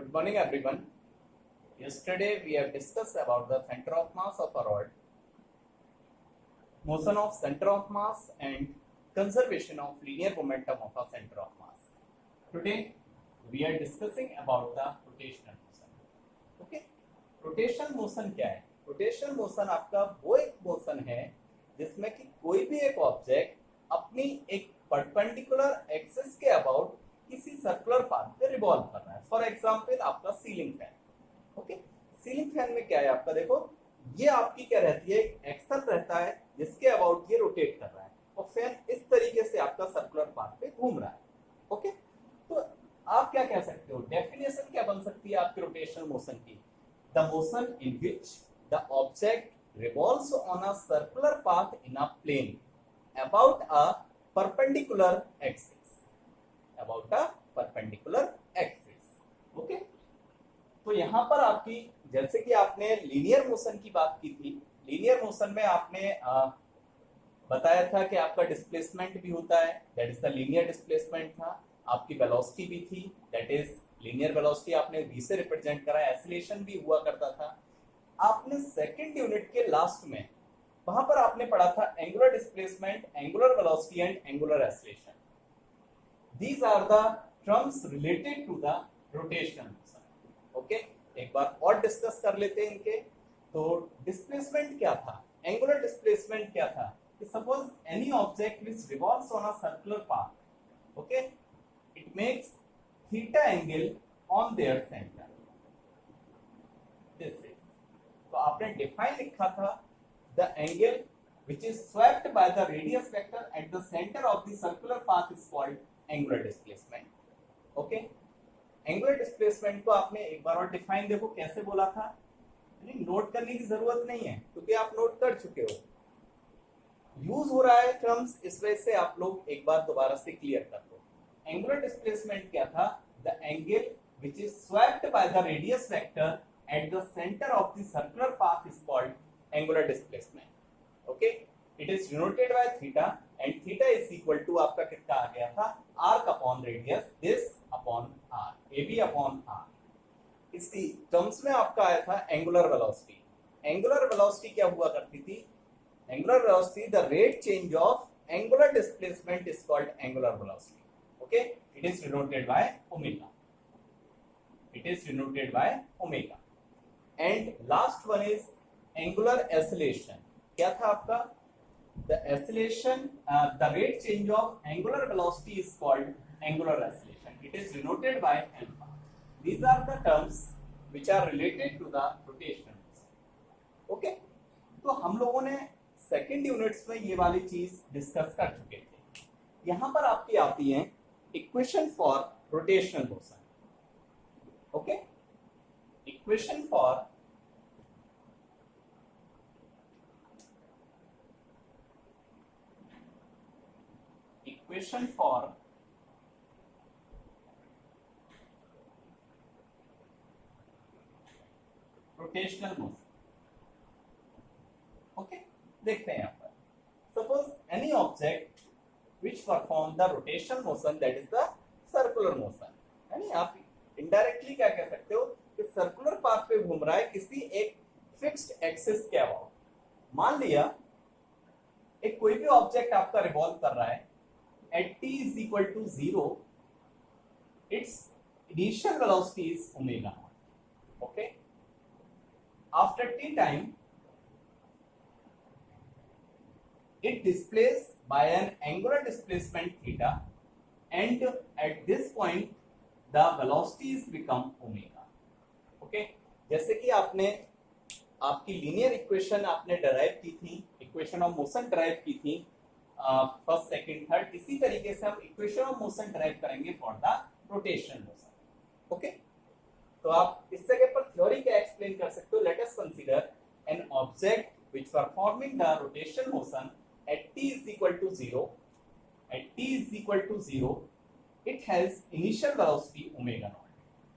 Good morning, everyone. Yesterday we have discussed about the center of mass of a rod, motion of center of mass, and conservation of linear momentum of a center of mass. Today we are discussing about the rotational motion. Okay, rotational motion क्या है? Rotational motion आपका वो एक motion है जिसमें कि कोई भी एक ऑब्जेक्ट अपनी एक परपेंडिकुलर एक्सिस के अबाउट किसी सर्कुलर पाथ पे रिवॉल्व कर रहा है. फॉर एग्जांपल आपका ceiling fan. Okay, ceiling fan में क्या है आपका, देखो ये आपकी क्या रहती है, एक एक्सल रहता है जिसके अबाउट ये रोटेट कर रहा है और फैन इस तरीके से आपका सर्कुलर पाथ पे घूम रहा है. ओके, तो आप क्या कह सकते हो, डेफिनेशन क्या बन सकती है आपके रोटेशनल मोशन की? The motion in which the object revolves on a circular path in a plane about a perpendicular axis. About a perpendicular axis. Okay? तो यहाँ पर आपकी, जैसे कि आपने लीनियर मोशन की बात की थी, लीनियर मोशन में आपने बताया था कि आपका डिस्प्लेसमेंट भी होता है, that is the linear displacement था. आपकी वेलोसिटी भी थी, दैट इज लीनियर वेलोसिटी आपने v से रिप्रेजेंट करा. एसिलेशन भी हुआ करता था. आपने सेकंड यूनिट के लास्ट में वहां पर आपने पढ़ा था angular displacement, angular velocity and angular acceleration. These are the terms related to the rotational motion. Okay, एक बार और डिस्कस कर लेते हैं इनके. तो डिस्प्लेसमेंट क्या था, एंगुलर डिस्प्लेसमेंट क्या था कि suppose any object which revolves on a circular path, okay, it makes theta angle on their centre. This is, तो आपने डिफाइन लिखा था the angle which is swept by the radius vector at the centre of the circular path is called angular displacement. Okay, angular displacement को आपने एक बार और define देखो कैसे बोला था. नोट करने की जरूरत नहीं है क्योंकि आप नोट कर चुके हो. यूज हो रहा है टर्म्स, इस वजह से आप लोग एक बार दोबारा से क्लियर कर दो. एंगुलर डिस्प्लेसमेंट क्या था? The angle which is swept by the radius vector at the center of the circular path is called angular displacement. Okay, it is denoted by theta and theta is equal to आपका कितना आ गया था, arc upon radius, this upon r, ab upon r. इसी terms में आपका आया था एंगुलर वेलोसिटी. एंगुलर वेलोसिटी क्या हुआ करती थी? Angular velocity, the rate change of angular displacement is called angular velocity. Okay, it is denoted by omega. It is denoted by omega. And last one is angular acceleration. क्या था आपका? The acceleration, the rate change of angular velocity is called angular acceleration. It is denoted by alpha. These are the terms which are related to the rotation. Okay? तो हम लोगों ने second units में ये वाली चीज डिस्कस कर चुके थे. यहां पर आपकी आती है equation for rotational motion. Okay, equation for rotational motion. Okay, देखते हैं यहां पर. Suppose any object which perform the rotational motion, that is the circular motion. यानी आप इनडायरेक्टली क्या कह सकते हो कि सर्कुलर पाथ पे घूम रहा है किसी एक फिक्स्ड एक्सिस के अबाउट. मान लिया एक कोई भी ऑब्जेक्ट आपका रिवॉल्व कर रहा है at t is equal to 0, it's initial velocity is omega. Okay, after t time it displays by an angular displacement theta and at this point the velocity is become omega. Okay, जैसे कि आपने आपकी linear equation आपने derive की थी, equation of motion derive की थी first second third, इसी तरीके से हम इक्वेशन ऑफ मोशन डराइव करेंगे for the rotational motion. Okay, तो आप इस जगह पर थ्योरी क्या एक्सप्लेन कर सकते हो? Let us consider an object which performing the rotational motion at t is equal to 0. At t is equal to 0, it has initial velocity omega naught.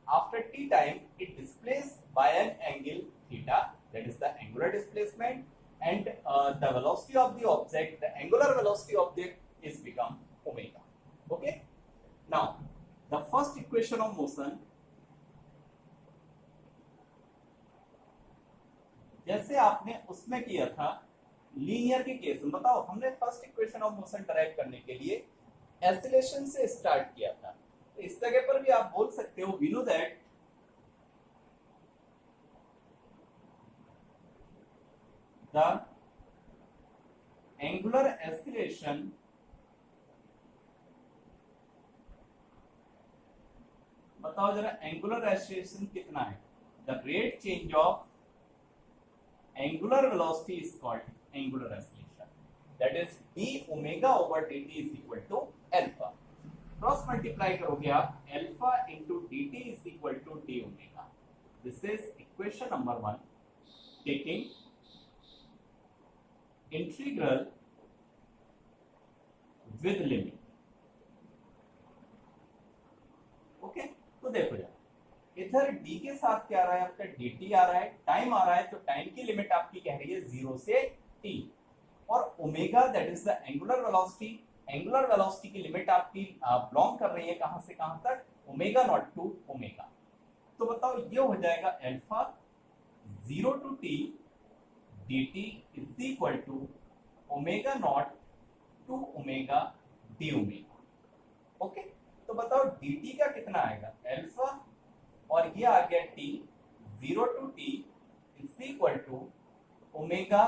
After t time, it displays by an angle theta, that is the angular displacement, and the velocity of the object, the angular velocity of the is become omega. Okay. Now, the first equation of motion जैसे आपने उसमें किया था linear के case में, बताओ हमने first equation of motion derive करने के लिए एक्सीलरेशन से स्टार्ट किया था, तो इस जगह पर भी आप बोल सकते हो we know that the angular acceleration बताओ जरा एंगुलर एक्सीलरेशन कितना है, the rate change of angular velocity is called angular acceleration, that is d omega over dt is equal to alpha. Cross multiply करोगे आप alpha into dt is equal to d omega. This is equation number 1. Taking integral with limit. Okay, तो देखो जरा इधर d के साथ क्या आ रहा है आपका dt आ रहा है, टाइम आ रहा है, तो टाइम की लिमिट आपकी कह रही है 0 से t, और omega that is the angular velocity, angular velocity की लिमिट आपकी बिलोंग कर रही है कहां से कहां तक, ओमेगा नॉट टू ओमेगा। तो बताओ ये हो जाएगा alpha 0 to t dt is equal to omega not to omega D omega. Okay, तो बताओ dt का कितना आएगा अल्फा, और ये आ गया t 0 to t is equal to omega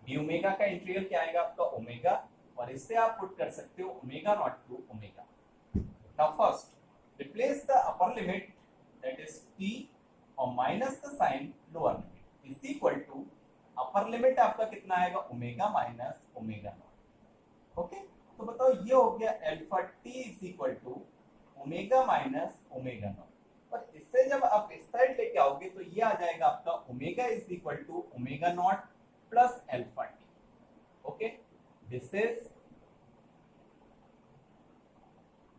D omega का इंटीग्रल क्या आएगा आपका ओमेगा, और इससे आप पुट कर सकते हो omega not to omega. Now first replace the upper limit that is t और minus the sign lower limit is equal to upper limit आपका कितना आएगा omega minus omega not. Okay, तो बताओ ये हो गया alpha t is equal to omega minus omega not, और इससे जब आप इस साइड लेके आओगे तो ये आ जाएगा आपका omega is equal to omega not plus alpha T. Okay, this is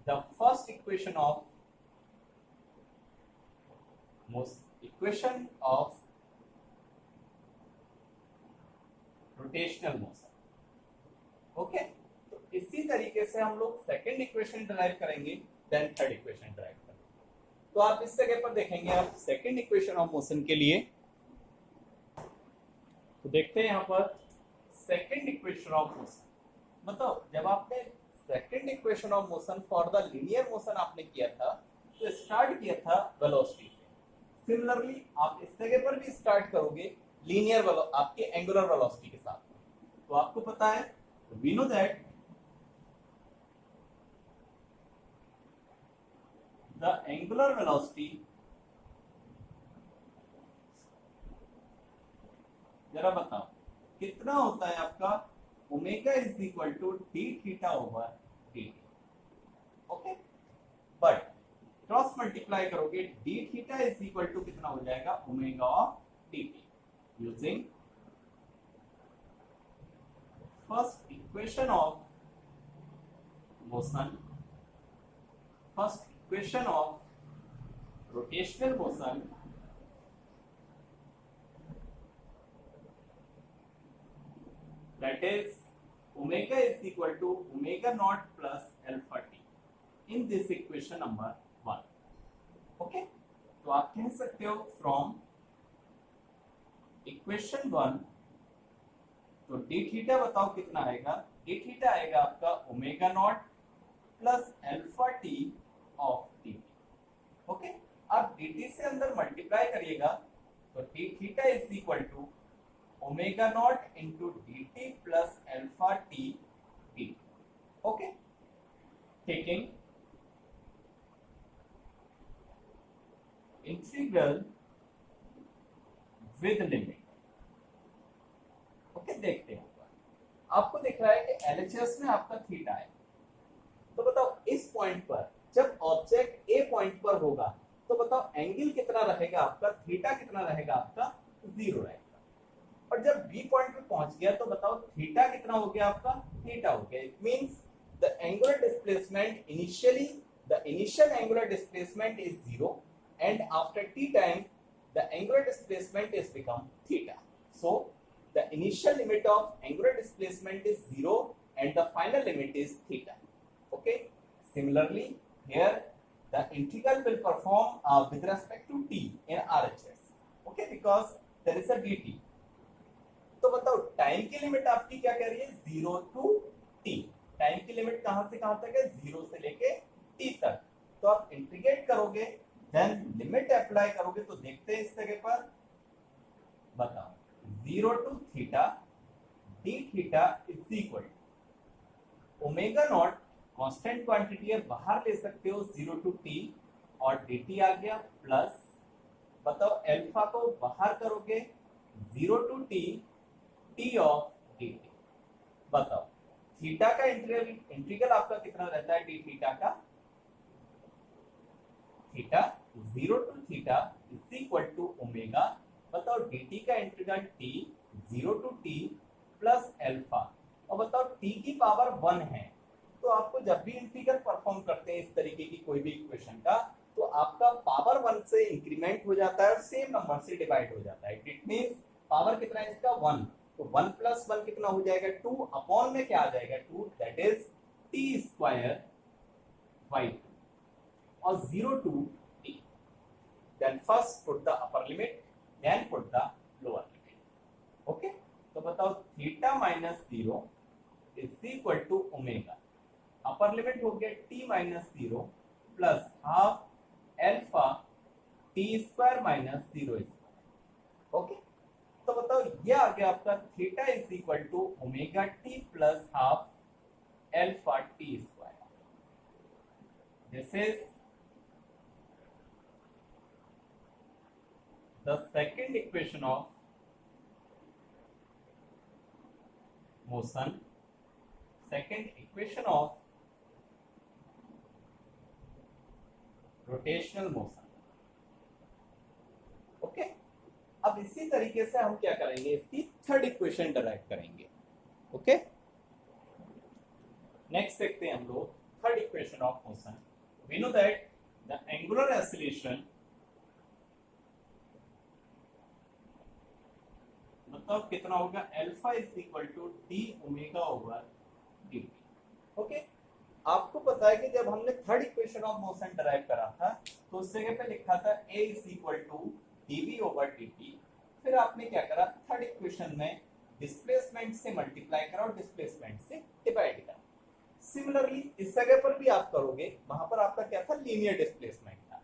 the first equation of equation of rotational motion. Okay, तो इसी तरीके से हम लोग सेकंड इक्वेशन डिराइव करेंगे, देन थर्ड इक्वेशन डिराइव करेंगे। तो आप इस जगह पर देखेंगे आप सेकंड इक्वेशन ऑफ मोशन के लिए, तो देखते हैं यहाँ पर सेकंड इक्वेशन ऑफ मोशन। मतलब जब आपने second equation of motion for the linear motion आपने किया था तो स्टार्ट किया था वेलोसिटी से, सिमिलरली आप इस जगह पर भी स्टार्ट करोगे लीनियर आपके एंगुलर वेलोसिटी के साथ। तो आपको पता है we know that the angular velocity, जरा बताओ कितना होता है आपका omega is equal to D theta over D T. Okay, but cross multiply करोगे D theta is equal to कितना हो जाएगा omega of D T using first equation of motion, first equation of rotational motion, that is omega is equal to omega naught plus alpha t in this equation number 1. okay, तो आप कह सकते हो from equation 1, तो d theta बताओ कितना आएगा, d theta आएगा आपका omega not plus alpha T of dt। Okay, आप dt से अंदर मल्टीप्लाई करिएगा तो d theta is equal to omega not into dt plus alpha T dt। Okay, taking integral with limit. Okay, देखते हैं आपको दिख रहा है कि LHS में आपका थीटा है, तो बताओ इस पॉइंट पर जब ऑब्जेक्ट ए पॉइंट पर होगा तो बताओ एंगल कितना रहेगा आपका, थीटा कितना रहेगा आपका, 0 रहेगा, और जब बी पॉइंट पे पहुंच गया तो बताओ थीटा कितना हो गया आपका, थीटा हो गया। It means the angular displacement initially the initial angular displacement is 0 and after t time the angular displacement is become theta. So the initial limit of angular displacement is 0 and the final limit is theta. Okay. Similarly here the integral will perform with respect to t in RHS. Okay, because there is a dt। तो बताओ time की limit आपकी क्या कह रही है, 0 to t। Time की limit कहां से कहां तक है, 0 से लेके t तक। तो आप इंटीग्रेट करोगे, देन लिमिट अप्लाई करोगे, तो देखते हैं इस जगह पर, बताओ 0 to theta D theta is equal omega not, constant quantity है बाहर ले सकते हो, 0 टू t और dt आ गया, प्लस बताओ अल्फा को बाहर करोगे, 0 to t t of dt। बताओ थीटा का इंटीग्रल आपका कितना रहता है डी थीटा का, theta 0 to theta is equal to omega, बताओ dt का integral t 0 to t plus alpha, और बताओ t की पावर 1 है। तो आपको जब भी इंटीग्रल परफॉर्म करते हैं इस तरीके की कोई भी इक्वेशन का, तो आपका पावर 1 से इंक्रीमेंट हो जाता है और सेम नंबर से डिवाइड हो जाता है। इट मींस पावर कितना है इसका 1, तो 1 प्लस 1 कितना हो जाएगा 2, अपॉन में क्या आ जाएगा 2, that is t square by 2, और 0 to t। Then first put the upper limit, then put the lower limit. Okay, तो बताओ theta minus 0 is equal to omega, upper limit हो गया t minus 0 plus half alpha t square minus 0। Okay, तो बताओ ये आ गया आपका theta is equal to omega t plus half alpha t square. This is the second equation of motion, second equation of rotational motion. Okay, अब इसी तरीके से हम क्या करेंगे, इसकी थर्ड इक्वेशन डराइव करेंगे। ओके, नेक्स्ट देखते हैं हम लोग third equation of motion. We know that the angular acceleration, मतलब कितना होगा, alpha is equal to D omega over D T. Okay, आपको पता है कि जब हमने third equation of motion derive करा था, तो उस जगह पे लिखा था a is equal to dv over dt। फिर आपने क्या करा, थर्ड इक्वेशन में डिस्प्लेसमेंट से मल्टीप्लाई करा और डिस्प्लेसमेंट से डिवाइड करा। सिमिलरली इस जगह पर भी आप करोगे, वहां पर आपका क्या था, लीनियर डिस्प्लेसमेंट था।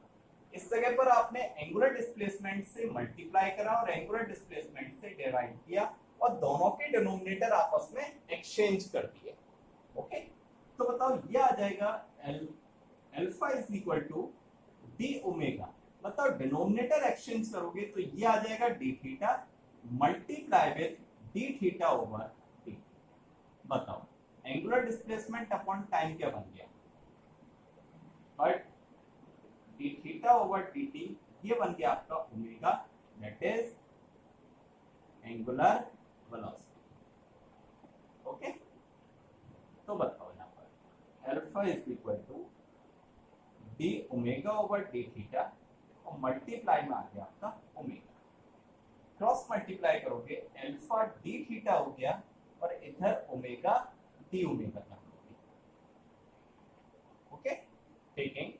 इस जगह पर आपने एंगुलर डिस्प्लेसमेंट से मल्टीप्लाई करा और एंगुलर डिस्प्लेसमेंट से डिवाइड किया, और दोनों के डिनोमिनेटर आपस में एक्सचेंज कर दिए। ओके, तो बताओ ये आ जाएगा alpha is equal to D omega, मतलब डिनोमिनेटर एक्सचेंज करोगे तो ये आ जाएगा D theta multiply with D theta over D. बताओ एंगुलर डिस्प्लेसमेंट अपॉन टाइम क्या बन गया, but D theta over D T ये बन गया आपका omega, that is angular velocity. Okay, तो बताओ यहाँ पर alpha is equal to D omega over D theta, और मल्टीप्लाई में आ गया आपका ओमेगा, क्रॉस मल्टीप्लाई करोगे अल्फा डी थीटा हो गया, और इधर ओमेगा डी ओमेगा कर दोगे। Okay, taking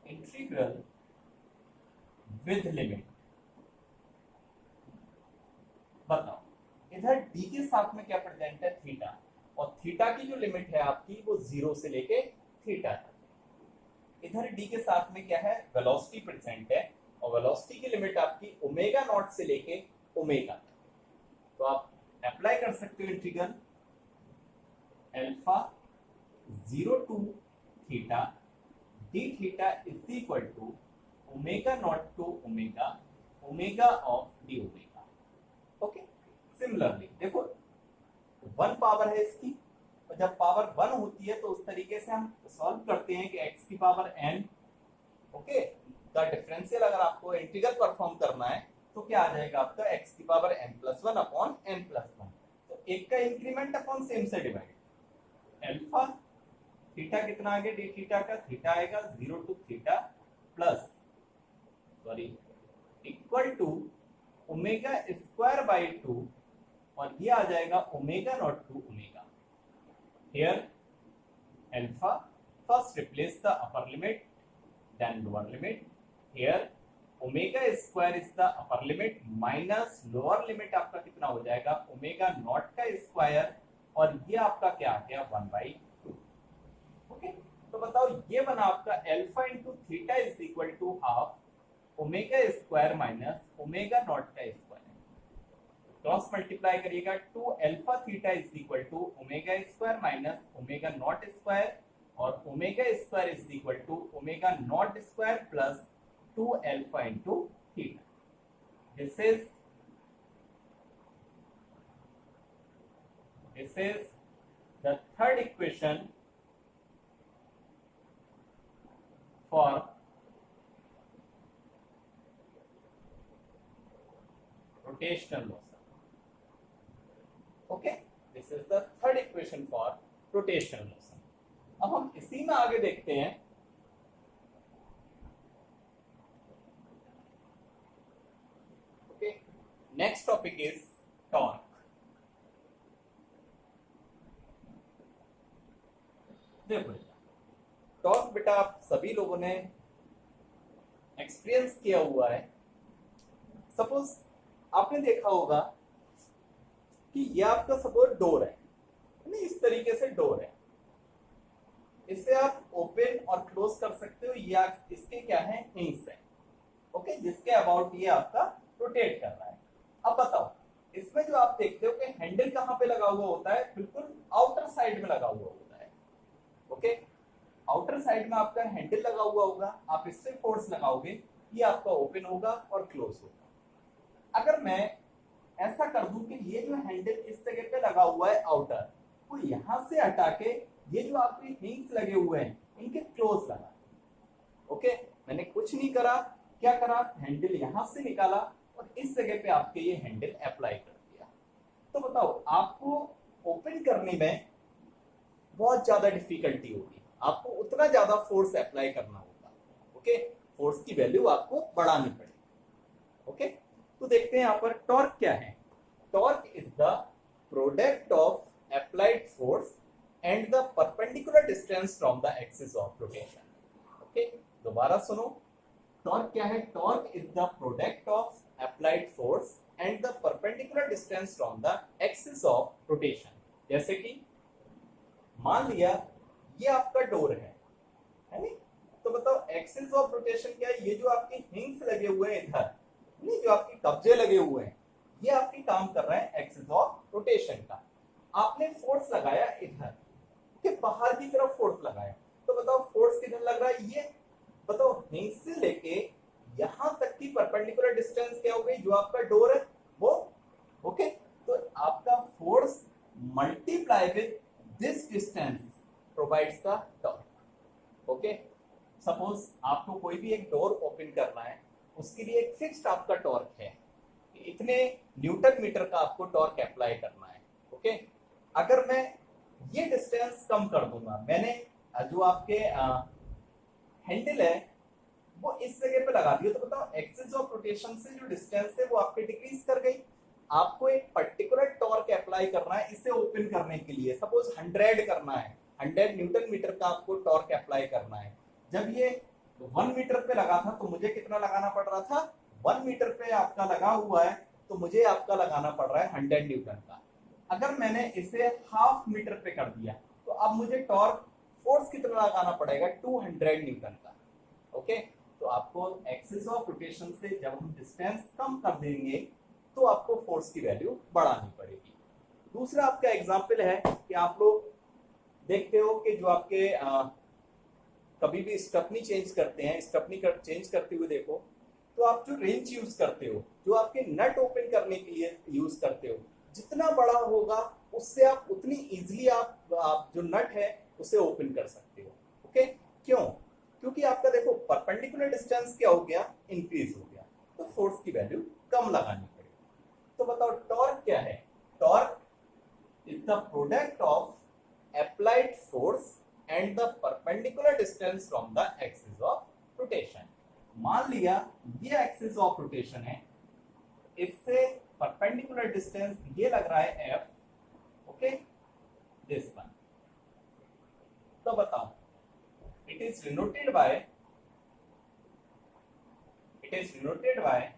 integral with limit. बताओ इधर d के साथ में क्या प्रेजेंट है, थीटा, और थीटा की जो लिमिट है आपकी वो 0 से लेके थीटा तक। इधर d के साथ में क्या है, वेलोसिटी प्रेजेंट है, और वेलोसिटी की लिमिट आपकी ओमेगा नॉट से लेके ओमेगा तक। तो आप अप्लाई कर सकते हो integral alpha 0 to theta D theta is equal to omega not to omega, omega of D omega. Okay, similarly देखो 1 पावर है इसकी, और जब पावर 1 होती है तो उस तरीके से हम सॉल्व करते हैं कि x की पावर n, ओके, का डिफरेंशियल अगर आपको इंटीग्रल परफॉर्म करना है तो क्या आ जाएगा आपका x की पावर n+1 अपॉन n+1। तो एक का इंक्रीमेंट अपॉन सेम से डिवाइड, अल्फा थीटा कितना आ गया, डी थीटा का थीटा आएगा 0 to theta plus sorry equal to omega square by 2, और ये आ जाएगा omega not to omega. Here alpha, first replace the upper limit, then lower limit. Here omega square is the upper limit minus lower limit आपका कितना हो जाएगा omega naught का square, और ये आपका क्या आ गया 1/2। ओके, तो बताओ ये बना आपका alpha into theta is equal to half omega square minus omega naught का स्क्वायर। क्रॉस मल्टीप्लाई करिएगा, 2 alpha theta is equal to omega square minus omega naught square, और omega square is equal to omega naught square plus 2 alpha into theta. This is the third equation for rotational motion. Okay, this is the third equation for rotational motion. अब हम इसी में आगे देखते हैं। Next topic is torque. देखो torque बेटा आप सभी लोगों ने एक्सपीरियंस किया हुआ है। सपोज आपने देखा होगा कि ये आपका सपोज डोर है, इस तरीके से डोर है, इसे आप ओपन और क्लोज कर सकते हो, या इसके क्या है हिंग्स है, ओके, जिसके अबाउट ये आपका रोटेट कर रहा है। अब बताओ इसमें जो आप देखते हो कि हैंडल कहां पे लगा हुआ होता है, बिल्कुल आउटर साइड में लगा हुआ होता है। ओके, आउटर साइड में आपका हैंडल लगा हुआ होगा, आप इससे फोर्स लगाओगे, ये आपका ओपन होगा और क्लोज होगा। अगर मैं ऐसा कर दूं कि ये जो हैंडल इस जगह पे लगा हुआ है आउटर, वो यहां से हटा के ये जो आपके हिंग्स लगे हुए हैं इनके क्लोज लगा। ओके, मैंने कुछ नहीं करा, क्या करा, हैंडल यहां से निकाला और इस जगह पे आपके ये हैंडल अप्लाई कर दिया। तो बताओ आपको ओपन करने में बहुत ज्यादा डिफिकल्टी होगी, आपको उतना ज्यादा फोर्स अप्लाई करना होगा। ओके, फोर्स की वैल्यू आपको बढ़ानी पड़ेगी। ओके, तो देखते हैं यहाँ पर टॉर्क क्या है। Torque is the product of applied force and the perpendicular distance from the axis of rotation. Okay, दोबारा सुनो, टॉर्क क्या है, torque is the product of applied force and the perpendicular distance from the axis of rotation. जैसे कि मान लिया ये आपका डोर है नहीं, तो बताओ एक्सिस ऑफ रोटेशन क्या है, ये जो आपके हिंग्स लगे हुए हैं इधर नहीं, जो आपके कब्जे लगे हुए हैं, ये आपकी काम कर रहा है एक्सिस ऑफ रोटेशन का। आपने फोर्स लगाया इधर के बाहर की तरफ फोर्स लगाया, तो बताओ फोर्स किधर लग रहा है, ये बताओ हिंग्स से लेके यहां तक की परपेंडिकुलर डिस्टेंस क्या हो गई, जो आपका डोर है वो। ओके, तो आपका force multiply with this distance provides the torque. Okay, suppose आपको कोई भी एक डोर ओपन करना है, उसके लिए एक फिक्स्ड आपका टॉर्क है, इतने न्यूटन मीटर का आपको टॉर्क अप्लाई करना है। ओके, अगर मैं ये डिस्टेंस कम कर दूंगा, मैंने जो आपके हैंडल है वो इस जगह पे लगा दिया, तो बताओ एक्सिस ऑफ रोटेशन से जो डिस्टेंस है वो आपके डिक्रीज कर गई। आपको एक पर्टिकुलर टॉर्क अप्लाई करना है इसे ओपन करने के लिए, सपोज 100 करना है, 100 न्यूटन मीटर का आपको टॉर्क अप्लाई करना है। जब ये 1 मीटर पे लगा था तो मुझे कितना लगाना पड़ रहा था, 1 मीटर पे आपका लगा हुआ है तो मुझे आपका लगाना पड़ रहा है 100 न्यूटन का। अगर मैंने इसे हाफ मीटर पे कर दिया तो अब मुझे टॉर्क फोर्स कितना लगाना पड़ेगा, 200 न्यूटन का। ओके, तो आपको एक्सिस ऑफ रोटेशन से जब हम डिस्टेंस कम कर देंगे तो आपको फोर्स की वैल्यू बढ़ानी पड़ेगी। दूसरा आपका एग्जांपल है कि आप लोग देखते हो कि जो आपके कभी भी स्टपनी चेंज करते हैं, स्टपनी चेंज करते हुए देखो तो आप जो रेंच यूज करते हो, जो आपके नट ओपन करने के लिए यूज करते हो, जितना बड़ा होगा उससे आप उतनी इजीली आप जो नट है उसे ओपन कर सकते हो। ओके, क्यों, क्योंकि आपका देखो परपेंडिकुलर डिस्टेंस क्या हो गया, इंक्रीज हो गया, तो फोर्स की वैल्यू कम लगानी पड़ेगी। तो बताओ टॉर्क क्या है, torque is the product of applied force and the perpendicular distance from the axis of rotation. मान लिया ये एक्सिस ऑफ रोटेशन है, इससे परपेंडिकुलर डिस्टेंस ये लग रहा है f, ओके, दिस वन। तो बताओ it is denoted by it is denoted by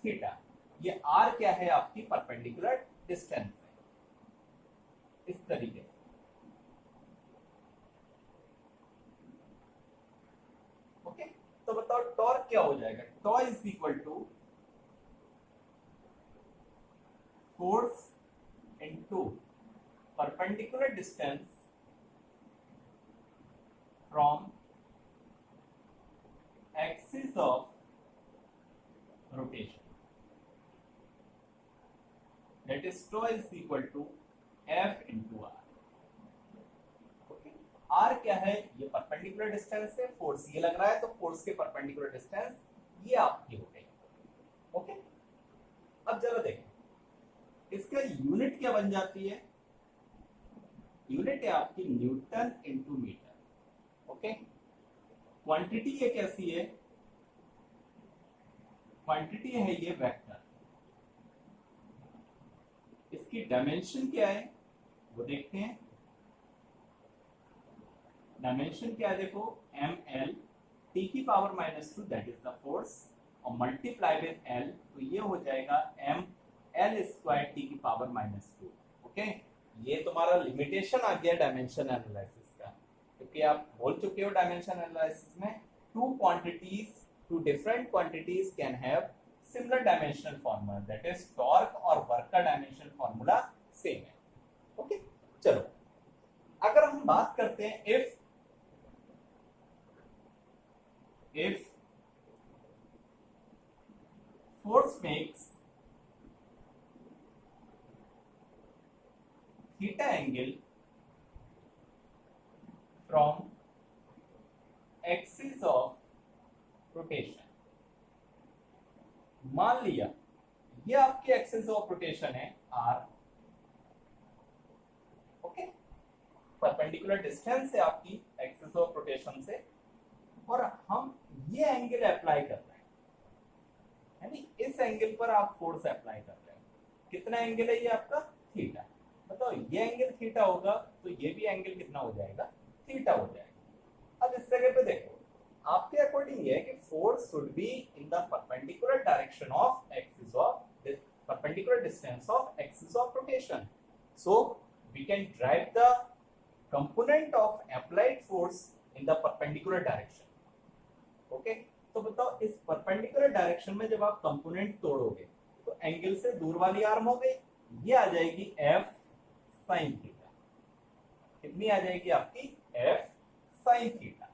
theta. ये r क्या है, आपकी परपेंडिकुलर डिस्टेंस है, इस तरीके से। ओके, तो बताओ टॉर्क क्या हो जाएगा, tau is equal to force into perpendicular distance from axis of rotation, that is tau is equal to f into r। Okay, r क्या है, ये परपेंडिकुलर डिस्टेंस है, फोर्स ये लग रहा है तो फोर्स के परपेंडिकुलर डिस्टेंस ये आपकी हो गई। ओके, अब जरा देखें इसका यूनिट क्या बन जाती है, यूनिट है आपकी newton into metre. Okay, quantity ये कैसी है, क्वांटिटी है ये वेक्टर, इसकी डायमेंशन क्या है वो देखते हैं। डायमेंशन क्या है, देखो ml t की power -2 that is the force, और मल्टीप्लाई विद l तो ये हो जाएगा ml स्क्वायर t की पावर -2। ओके, ये तुम्हारा लिमिटेशन आ गया डायमेंशन एनालिसिस का, क्योंकि आप बोल चुके हो डायमेंशन एनालिसिस में two quantities, two different quantities can have similar dimensional formula, that is torque और वर्क का डायमेंशन फॉर्मूला सेम है। ओके, चलो अगर हम बात करते हैं if force makes theta angle from axis of rotation, मान लिया ये आपकी एक्सिस ऑफ रोटेशन है r, ओके, परपेंडिकुलर डिस्टेंस है आपकी एक्सिस ऑफ रोटेशन से, और हम ये एंगल अप्लाई कर रहे हैं, यानी इस एंगल पर आप फोर्स अप्लाई कर रहे हैं। कितना एंगल है ये आपका, थीटा। बताओ ये एंगल थीटा होगा तो ये भी एंगल कितना हो जाएगा, थीटा हो जाएगा। अब इस जगह पे देखो आपके अकॉर्डिंग ये है कि force should be in the perpendicular direction of axis of perpendicular distance of axis of rotation, so we can drive the component of applied force in the perpendicular direction. Okay, तो बताओ इस perpendicular direction में जब आप component तोड़ोगे तो angle से दूर वाली आर्म हो गई, ये आ जाएगी f sin थीटा। कितनी आ जाएगी आपकी f sin थीटा।